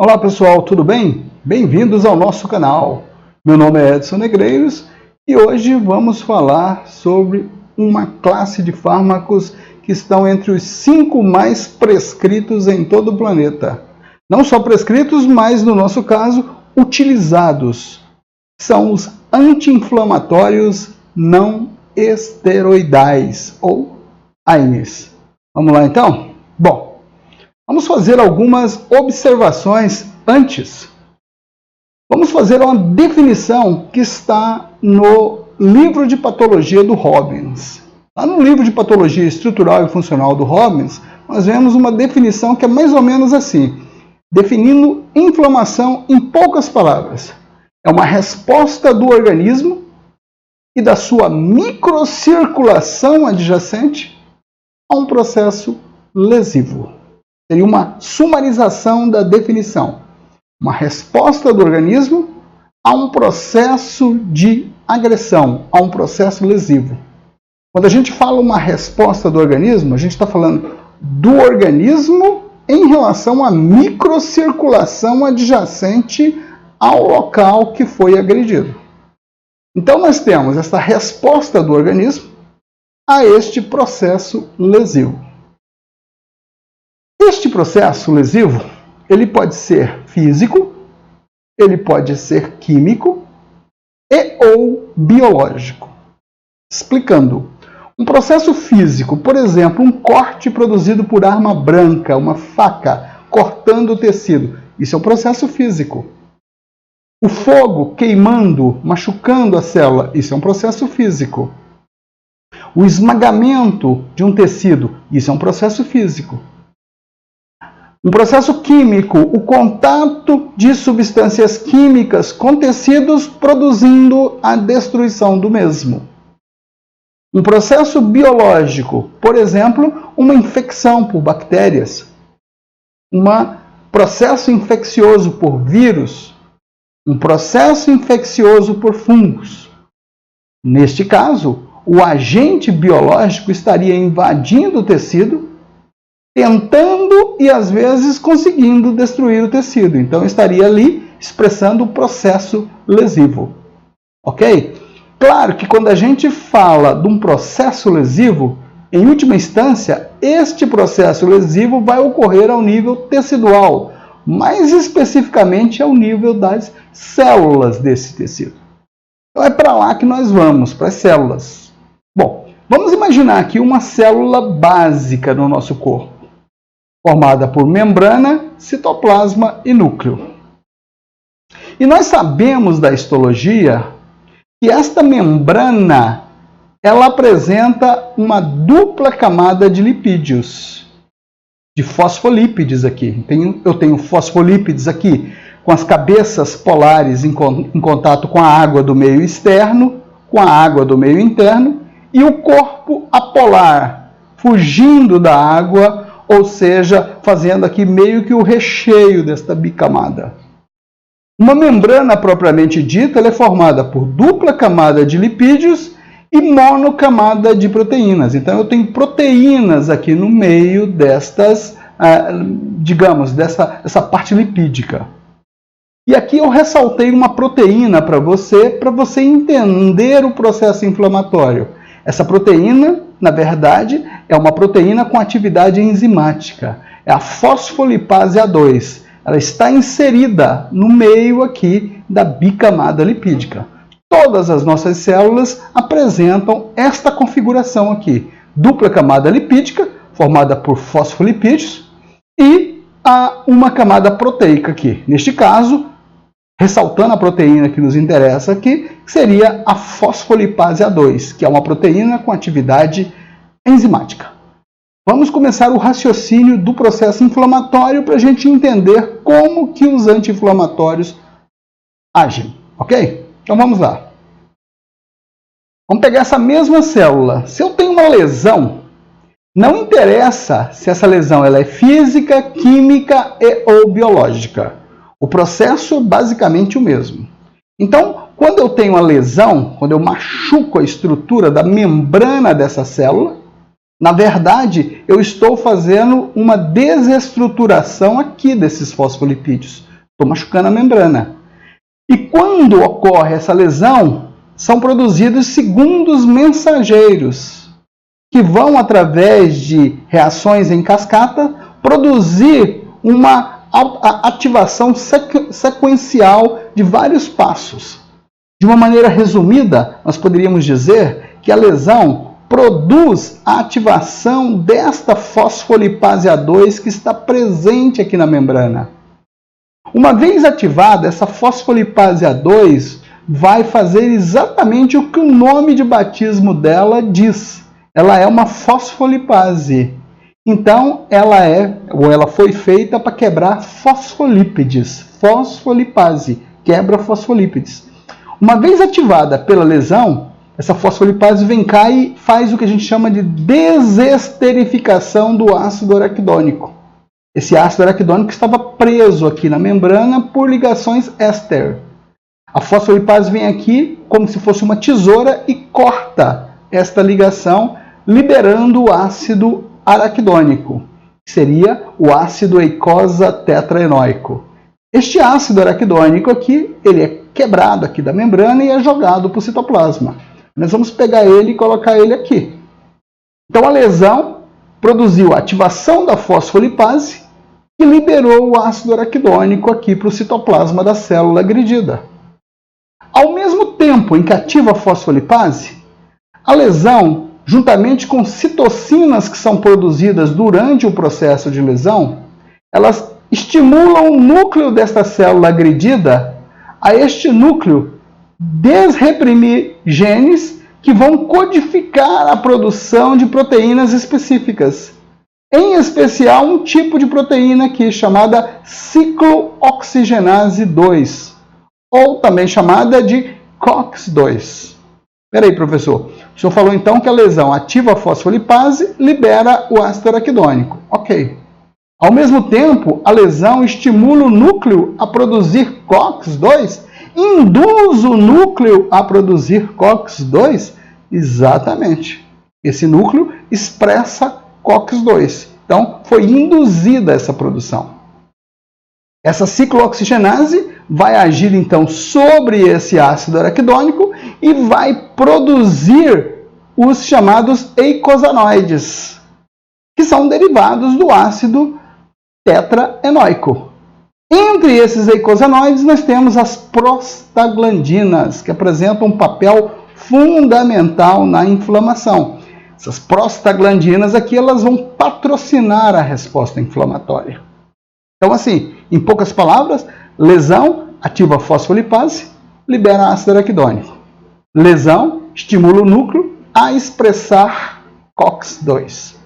Olá pessoal, tudo bem? Bem-vindos ao nosso canal. Meu nome é Edson Negreiros e hoje vamos falar sobre uma classe de fármacos que estão entre os 5 mais prescritos em todo o planeta. Não só prescritos, mas no nosso caso, utilizados. São os anti-inflamatórios não esteroidais, ou AINES. Vamos lá então? Bom, vamos fazer algumas observações antes. Vamos fazer uma definição que está no livro de patologia do Robbins. Lá no livro de patologia estrutural e funcional do Robbins, nós vemos uma definição que é mais ou menos assim, definindo inflamação em poucas palavras. É uma resposta do organismo e da sua microcirculação adjacente a um processo lesivo. Seria uma sumarização da definição. Uma resposta do organismo a um processo de agressão, a um processo lesivo. Quando a gente fala uma resposta do organismo, a gente está falando do organismo em relação à microcirculação adjacente ao local que foi agredido. Então nós temos essa resposta do organismo a este processo lesivo. Este processo lesivo, ele pode ser físico, ele pode ser químico e ou biológico. Explicando, um processo físico, por exemplo, um corte produzido por arma branca, uma faca cortando o tecido, isso é um processo físico. O fogo queimando, machucando a célula, isso é um processo físico. O esmagamento de um tecido, isso é um processo físico. Um processo químico, o contato de substâncias químicas com tecidos produzindo a destruição do mesmo. Um processo biológico, por exemplo, uma infecção por bactérias. Um processo infeccioso por vírus. Um processo infeccioso por fungos. Neste caso, o agente biológico estaria invadindo o tecido, tentando e às vezes conseguindo destruir o tecido. Então estaria ali expressando o processo lesivo. Ok? Claro que quando a gente fala de um processo lesivo, em última instância, este processo lesivo vai ocorrer ao nível tecidual, mais especificamente ao nível das células desse tecido. Então é para lá que nós vamos, para as células. Bom, vamos imaginar aqui uma célula básica no nosso corpo, formada por membrana, citoplasma e núcleo. E nós sabemos da histologia que esta membrana ela apresenta uma dupla camada de lipídios, de fosfolípides aqui. Eu tenho fosfolípides aqui com as cabeças polares em contato com a água do meio externo, com a água do meio interno, e o corpo apolar, fugindo da água, ou seja, fazendo aqui meio que o recheio desta bicamada. Uma membrana propriamente dita, ela é formada por dupla camada de lipídios e monocamada de proteínas. Então eu tenho proteínas aqui no meio destas, digamos, dessa parte lipídica. E aqui eu ressaltei uma proteína para você entender o processo inflamatório. Essa proteína, na verdade, é uma proteína com atividade enzimática. É a fosfolipase A2. Ela está inserida no meio aqui da bicamada lipídica. Todas as nossas células apresentam esta configuração aqui. Dupla camada lipídica, formada por fosfolipídios, e uma camada proteica aqui. Neste caso, ressaltando a proteína que nos interessa aqui, seria a fosfolipase A2, que é uma proteína com atividade enzimática. Vamos começar o raciocínio do processo inflamatório para a gente entender como que os anti-inflamatórios agem, ok? Então vamos lá. Vamos pegar essa mesma célula. Se eu tenho uma lesão, não interessa se essa lesão ela é física, química e ou biológica. O processo é basicamente o mesmo. Então, quando eu tenho a lesão, quando eu machuco a estrutura da membrana dessa célula, na verdade, eu estou fazendo uma desestruturação aqui desses fosfolipídios. estou machucando a membrana. E quando ocorre essa lesão, são produzidos segundos mensageiros, que vão, através de reações em cascata, produzir uma ativação sequencial de vários passos. De uma maneira resumida, nós poderíamos dizer que a lesão produz a ativação desta fosfolipase A2 que está presente aqui na membrana. Uma vez ativada, essa fosfolipase A2 vai fazer exatamente o que o nome de batismo dela diz. Ela é uma fosfolipase. Então, ela foi feita para quebrar fosfolípides. Fosfolipase, quebra fosfolípides. Uma vez ativada pela lesão, essa fosfolipase vem cá e faz o que a gente chama de desesterificação do ácido araquidônico. Esse ácido araquidônico estava preso aqui na membrana por ligações éster. A fosfolipase vem aqui como se fosse uma tesoura e corta esta ligação, liberando o ácido araquidônico, que seria o ácido eicosa tetraenoico. Este ácido araquidônico aqui, ele é quebrado aqui da membrana e é jogado para o citoplasma. Nós vamos pegar ele e colocar ele aqui. Então a lesão produziu a ativação da fosfolipase e liberou o ácido araquidônico aqui para o citoplasma da célula agredida. Ao mesmo tempo em que ativa a fosfolipase, a lesão, juntamente com citocinas que são produzidas durante o processo de lesão, elas estimulam o núcleo desta célula agredida a este núcleo desreprimir genes que vão codificar a produção de proteínas específicas. Em especial, um tipo de proteína aqui chamada ciclooxigenase 2, ou também chamada de COX-2. Espera aí, professor. O senhor falou então que a lesão ativa a fosfolipase, libera o ácido araquidônico. Ok. Ao mesmo tempo, a lesão estimula o núcleo a produzir COX-2? Induz o núcleo a produzir COX-2? Exatamente. Esse núcleo expressa COX-2. Então, foi induzida essa produção. Essa ciclooxigenase vai agir, então, sobre esse ácido araquidônico e vai produzir os chamados eicosanoides, que são derivados do ácido tetraenoico. Entre esses eicosanoides, nós temos as prostaglandinas, que apresentam um papel fundamental na inflamação. Essas prostaglandinas aqui, elas vão patrocinar a resposta inflamatória. Então, assim, em poucas palavras, lesão ativa a fosfolipase, libera ácido araquidônico. Lesão estimula o núcleo a expressar COX-2.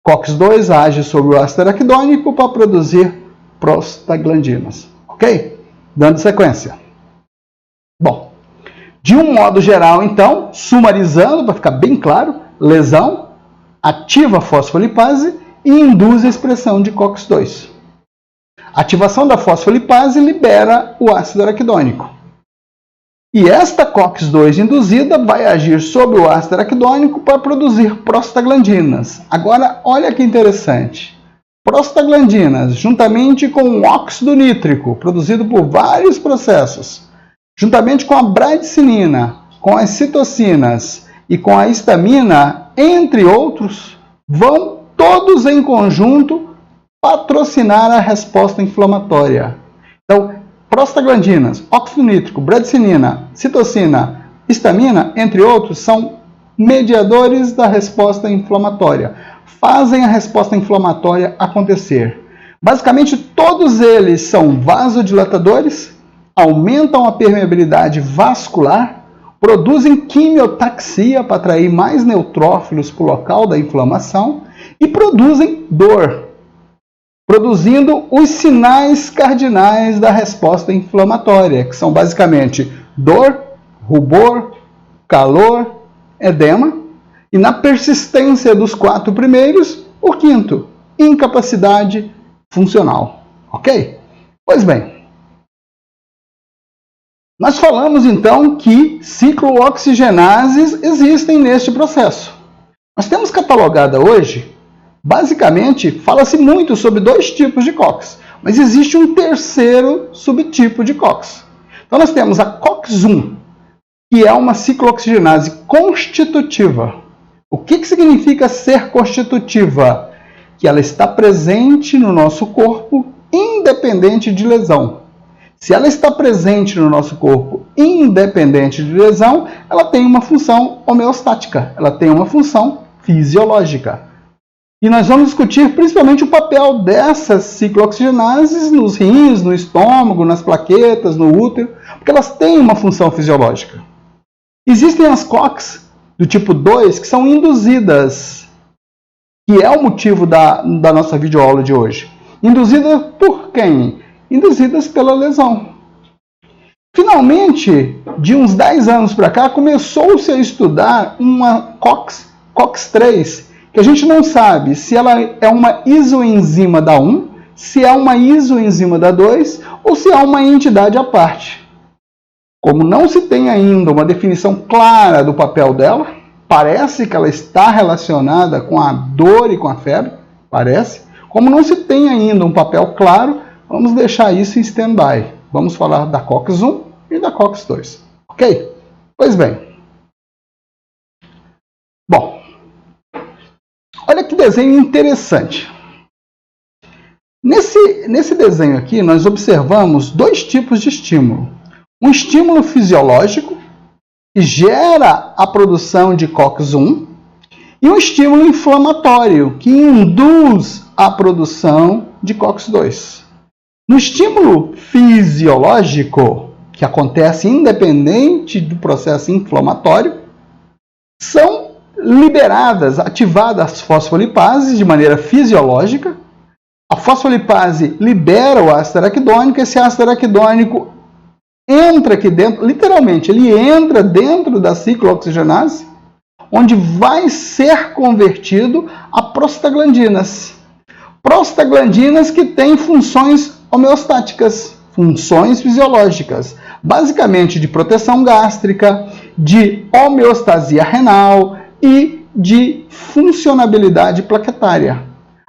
COX-2 age sobre o ácido araquidônico para produzir prostaglandinas. Ok? Dando sequência. Bom, de um modo geral, então, sumarizando, para ficar bem claro, lesão ativa a fosfolipase e induz a expressão de COX-2. Ativação da fosfolipase libera o ácido araquidônico. E esta COX-2 induzida vai agir sobre o ácido araquidônico para produzir prostaglandinas. Agora, olha que interessante. Prostaglandinas, juntamente com o óxido nítrico, produzido por vários processos, juntamente com a bradicinina, com as citocinas e com a histamina, entre outros, vão todos em conjunto patrocinar a resposta inflamatória. Então, prostaglandinas, óxido nítrico, bradicinina, citocina, histamina, entre outros, são mediadores da resposta inflamatória. Fazem a resposta inflamatória acontecer. Basicamente, todos eles são vasodilatadores, aumentam a permeabilidade vascular, produzem quimiotaxia para atrair mais neutrófilos para o local da inflamação e produzem dor, produzindo os sinais cardinais da resposta inflamatória, que são basicamente dor, rubor, calor, edema, e na persistência dos 4 primeiros, o quinto, incapacidade funcional. Ok? Pois bem, nós falamos então que ciclooxigenases existem neste processo. Nós temos catalogada hoje, basicamente, fala-se muito sobre 2 tipos de COX. Mas existe um terceiro subtipo de COX. Então nós temos a COX-1, que é uma ciclooxigenase constitutiva. O que significa ser constitutiva? Que ela está presente no nosso corpo independente de lesão. Se ela está presente no nosso corpo independente de lesão, ela tem uma função homeostática, ela tem uma função fisiológica. E nós vamos discutir principalmente o papel dessas ciclooxigenases nos rins, no estômago, nas plaquetas, no útero, porque elas têm uma função fisiológica. Existem as COX do tipo 2 que são induzidas, que é o motivo da nossa videoaula de hoje. Induzidas por quem? Induzidas pela lesão. Finalmente, de uns 10 anos para cá, começou-se a estudar uma COX-3, que a gente não sabe se ela é uma isoenzima da 1, se é uma isoenzima da 2 ou se é uma entidade à parte. Como não se tem ainda uma definição clara do papel dela, parece que ela está relacionada com a dor e com a febre, parece. Como não se tem ainda um papel claro, vamos deixar isso em stand-by. Vamos falar da COX-1 e da COX-2. Ok? Pois bem. Bom, olha que desenho interessante. Nesse desenho aqui, nós observamos dois tipos de estímulo. Um estímulo fisiológico, que gera a produção de COX-1, e um estímulo inflamatório, que induz a produção de COX-2. No estímulo fisiológico, que acontece independente do processo inflamatório, são liberadas, ativadas as fosfolipases de maneira fisiológica. A fosfolipase libera o ácido araquidônico, esse ácido araquidônico entra aqui dentro, literalmente, ele entra dentro da ciclooxigenase, onde vai ser convertido a prostaglandinas. Prostaglandinas que têm funções homeostáticas, funções fisiológicas, basicamente de proteção gástrica, de homeostasia renal e de funcionabilidade plaquetária.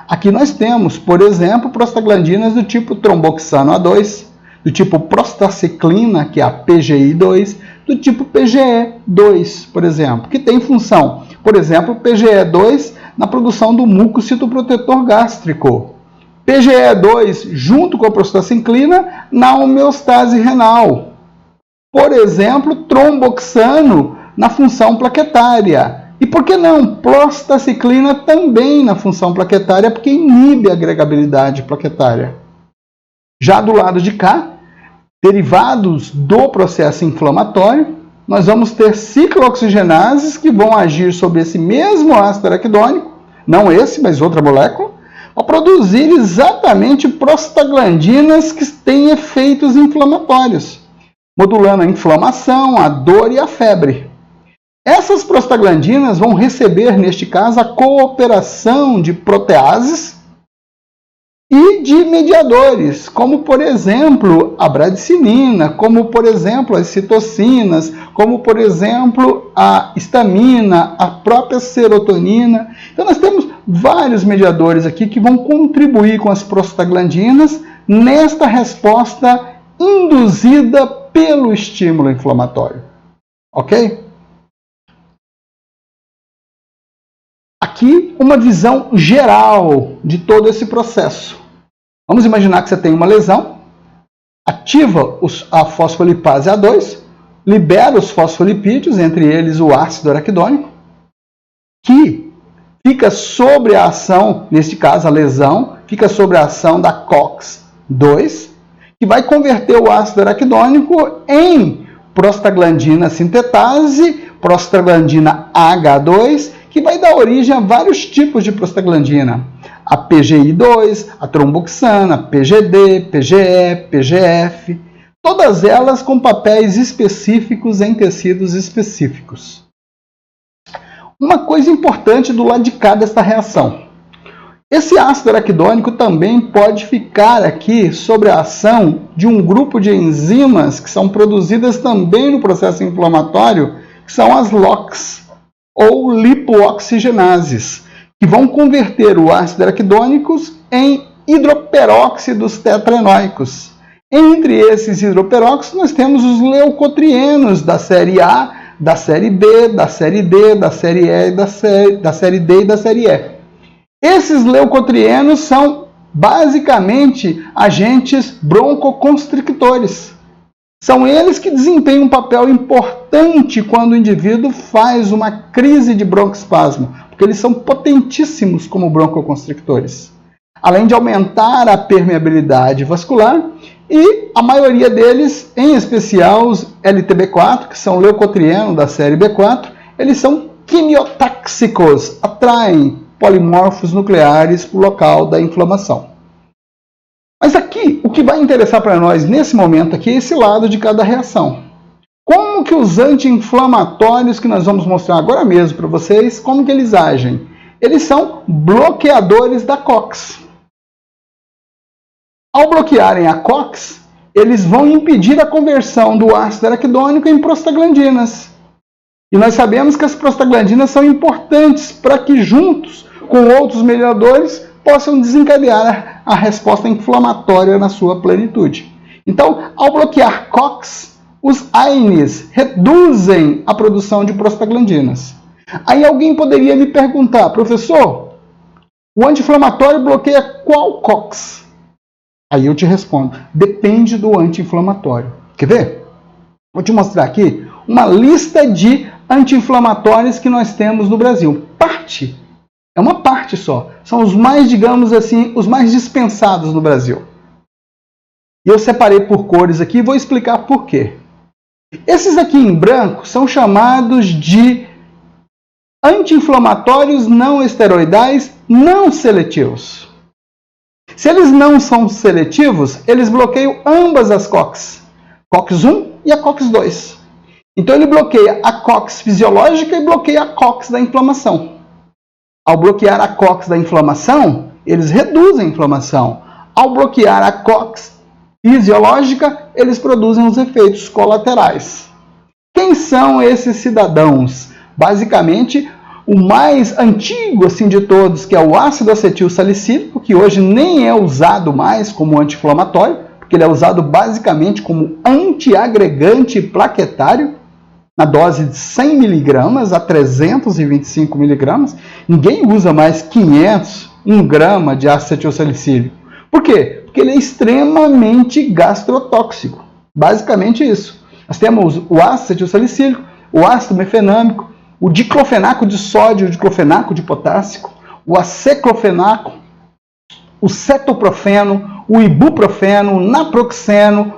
Aqui nós temos, por exemplo, prostaglandinas do tipo tromboxano A2, do tipo prostaciclina, que é a PGI2, do tipo PGE2, por exemplo, que tem função, por exemplo, PGE2 na produção do mucocitoprotetor gástrico, PGE2 junto com a prostaciclina na homeostase renal, por exemplo, tromboxano na função plaquetária. E por que não? Prostaciclina também na função plaquetária, porque inibe a agregabilidade plaquetária. Já do lado de cá, derivados do processo inflamatório, nós vamos ter ciclooxigenases que vão agir sobre esse mesmo ácido araquidônico, não esse, mas outra molécula, para produzir exatamente prostaglandinas que têm efeitos inflamatórios, modulando a inflamação, a dor e a febre. Essas prostaglandinas vão receber, neste caso, a cooperação de proteases e de mediadores, como por exemplo a bradicinina, como por exemplo as citocinas, como por exemplo a histamina, a própria serotonina. Então nós temos vários mediadores aqui que vão contribuir com as prostaglandinas nesta resposta induzida pelo estímulo inflamatório. Ok? Aqui uma visão geral de todo esse processo. Vamos imaginar que você tem uma lesão, ativa a fosfolipase A2, libera os fosfolipídios, entre eles o ácido araquidônico, que fica sob a ação, neste caso a lesão, fica sob a ação da COX-2, que vai converter o ácido araquidônico em prostaglandina sintetase, prostaglandina H2, que vai dar origem a vários tipos de prostaglandina. A PGI2, a tromboxana, a PGD, PGE, PGF, todas elas com papéis específicos em tecidos específicos. Uma coisa importante do lado de cá desta reação. Esse ácido araquidônico também pode ficar aqui sob a ação de um grupo de enzimas que são produzidas também no processo inflamatório, que são as LOX, ou lipooxigenases, que vão converter o ácido araquidônico em hidroperóxidos tetraenóicos. Entre esses hidroperóxidos, nós temos os leucotrienos da série A, da série B, da série D, da série E, da série D e da série E. Esses leucotrienos são basicamente agentes broncoconstrictores. São eles que desempenham um papel importante quando o indivíduo faz uma crise de broncoespasmo, porque eles são potentíssimos como broncoconstrictores. Além de aumentar a permeabilidade vascular, e a maioria deles, em especial os LTB4, que são leucotrieno da série B4, eles são quimiotáxicos, atraem polimorfos nucleares para o local da inflamação. Mas aqui, o que vai interessar para nós nesse momento aqui é esse lado de cada reação. Como que os anti-inflamatórios que nós vamos mostrar agora mesmo para vocês, como que eles agem? Eles são bloqueadores da COX. Ao bloquearem a COX, eles vão impedir a conversão do ácido araquidônico em prostaglandinas. E nós sabemos que as prostaglandinas são importantes para que, juntos com outros mediadores, possam desencadear a resposta inflamatória na sua plenitude. Então, ao bloquear COX, os AINEs reduzem a produção de prostaglandinas. Aí alguém poderia me perguntar, professor, o anti-inflamatório bloqueia qual COX? Aí eu te respondo, depende do anti-inflamatório. Quer ver? Vou te mostrar aqui uma lista de anti-inflamatórios que nós temos no Brasil. É uma parte só. São os mais, digamos assim, os mais dispensados no Brasil. E eu separei por cores aqui e vou explicar por quê. Esses aqui em branco são chamados de anti-inflamatórios não esteroidais não seletivos. Se eles não são seletivos, eles bloqueiam ambas as COX, COX-1 e a COX-2. Então ele bloqueia a COX fisiológica e bloqueia a COX da inflamação. Ao bloquear a COX da inflamação, eles reduzem a inflamação. Ao bloquear a COX fisiológica, eles produzem os efeitos colaterais. Quem são esses cidadãos? Basicamente, o mais antigo assim, de todos, que é o ácido acetil salicílico, que hoje nem é usado mais como anti-inflamatório, porque ele é usado basicamente como antiagregante plaquetário, na dose de 100 mg a 325 mg. Ninguém usa mais 500, 1 grama de ácido acetil salicílico. Por quê? Porque ele é extremamente gastrotóxico. Basicamente isso. Nós temos o ácido acetil salicílico, o ácido mefenâmico, o diclofenaco de sódio, o diclofenaco de potássio, o aceclofenaco, o cetoprofeno, o ibuprofeno, o naproxeno,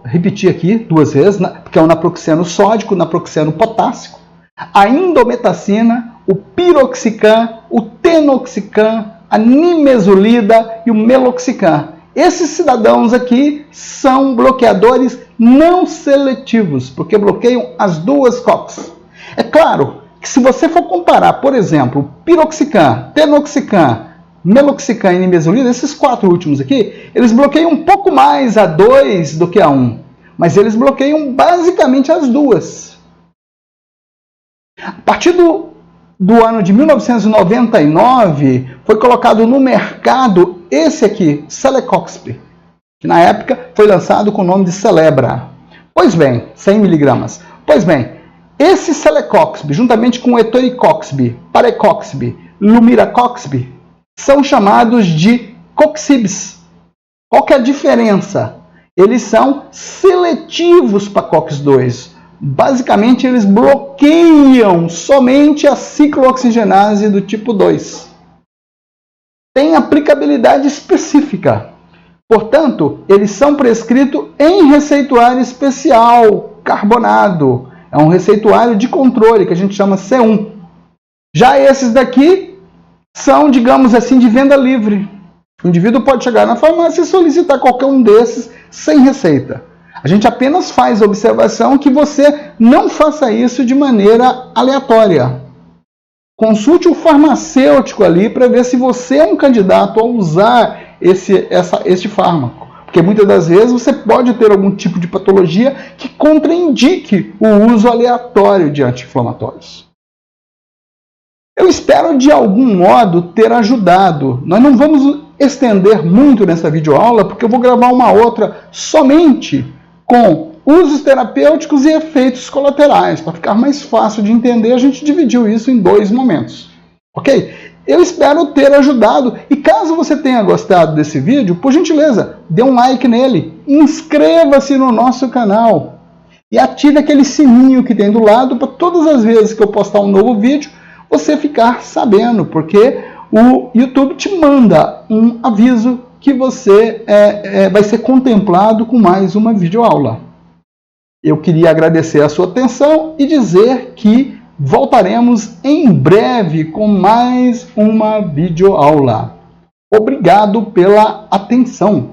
repetir aqui 2 vezes, porque é o naproxeno sódico, o naproxeno potássico, a indometacina, o piroxicam, o tenoxicam, a nimesulida e o meloxicam. Esses cidadãos aqui são bloqueadores não seletivos, porque bloqueiam as duas COX. É claro que se você for comparar, por exemplo, piroxicam, tenoxicam, meloxicam e nimesulida, esses 4 últimos aqui, eles bloqueiam um pouco mais a 2 do que a 1, mas eles bloqueiam basicamente as duas. A partir do ano de 1999, foi colocado no mercado esse aqui, Celecoxib, que na época foi lançado com o nome de Celebra. Pois bem, 100 mg. Pois bem, esse Celecoxib, juntamente com o Etoricoxib, Parecoxib, Lumiracoxib, são chamados de coxibs. Qual que é a diferença? Eles são seletivos para COX-2. Basicamente, eles bloqueiam somente a ciclooxigenase do tipo 2. Tem aplicabilidade específica. Portanto, eles são prescritos em receituário especial, carbonado. É um receituário de controle, que a gente chama C1. Já esses daqui são, digamos assim, de venda livre. O indivíduo pode chegar na farmácia e solicitar qualquer um desses sem receita. A gente apenas faz a observação que você não faça isso de maneira aleatória. Consulte o farmacêutico ali para ver se você é um candidato a usar este fármaco. Porque muitas das vezes você pode ter algum tipo de patologia que contraindique o uso aleatório de anti-inflamatórios. Eu espero de algum modo ter ajudado. Nós não vamos estender muito nessa videoaula, porque eu vou gravar uma outra somente com usos terapêuticos e efeitos colaterais. Para ficar mais fácil de entender, a gente dividiu isso em 2 momentos. Ok? Eu espero ter ajudado. E caso você tenha gostado desse vídeo, por gentileza, dê um like nele, inscreva-se no nosso canal e ative aquele sininho que tem do lado para todas as vezes que eu postar um novo vídeo, você ficar sabendo, porque o YouTube te manda um aviso que você vai ser contemplado com mais uma videoaula. Eu queria agradecer a sua atenção e dizer que voltaremos em breve com mais uma videoaula. Obrigado pela atenção.